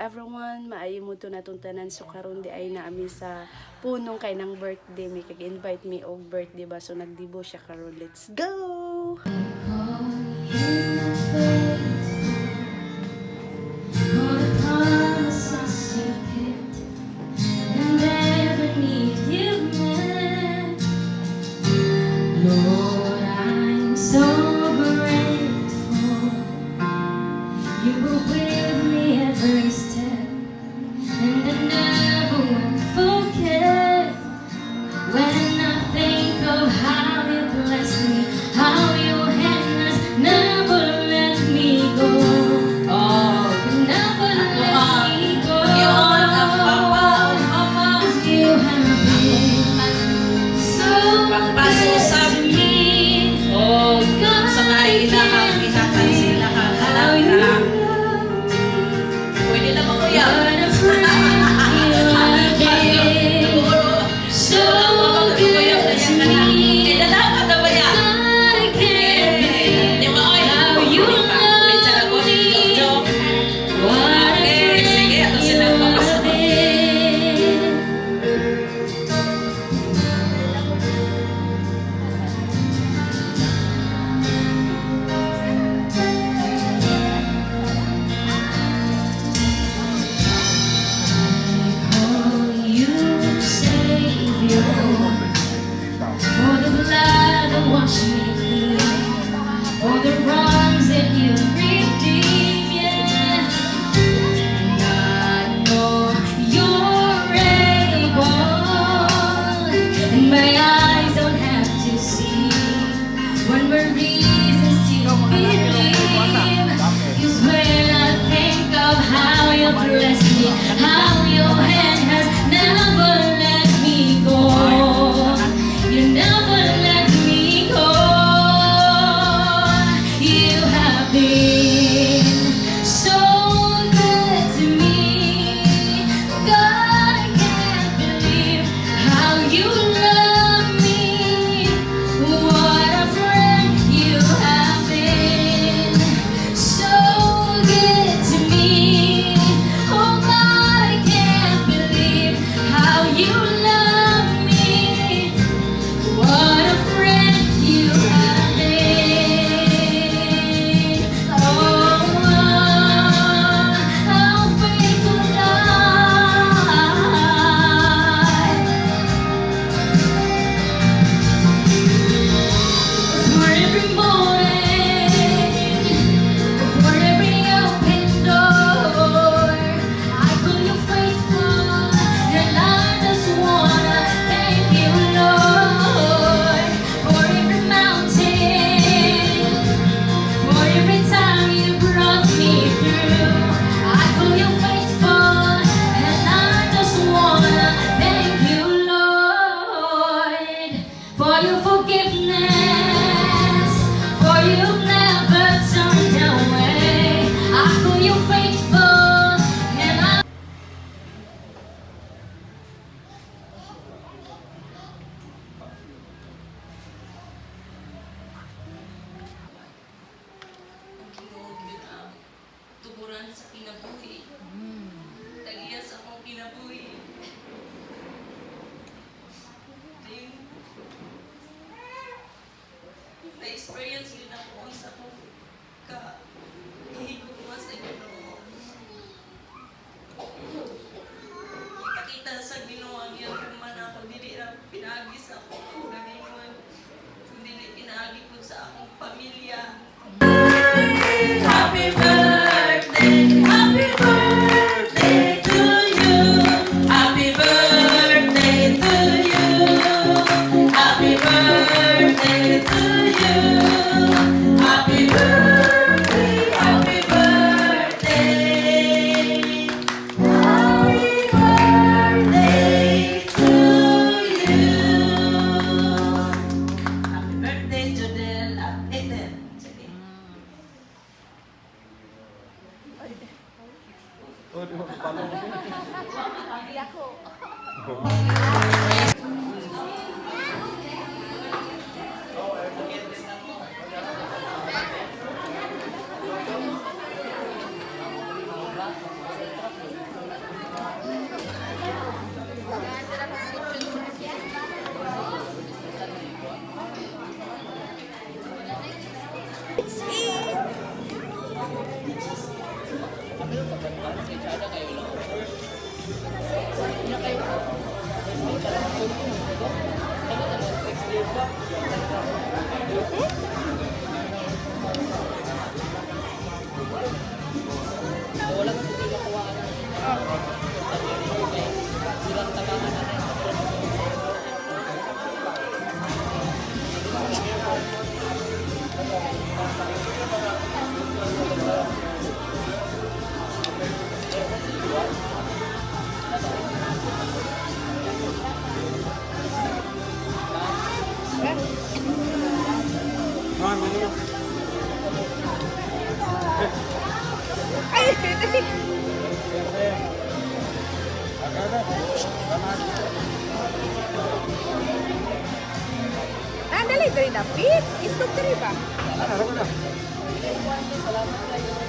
everyone, maayo mo to natong tanan. So karon di ay naami sa punong kay ng birthday, may kag-invite me og birthday ba, so nagdibo siya karon. Let's go. Sa kinabuhi. Tagiyas akong kinabuhi. Na-experience yun ako sa kong kahigugma sa Ginoo. Kita sa Ginoo ang iyang kuman ako. Dili na pinagis ako. Ganingon. Dili pinagi ko sa akong pamilya. Happy birthday! Happy birthday to you! Happy birthday to you! Happy birthday to you! Happy birthday! Happy birthday! Happy birthday to you! Happy birthday, Jodel at Eden. Sige. Oh, di mo papalo. Hindi ako. Dali, dari dapit. Istog dari ba? Salamat kayo.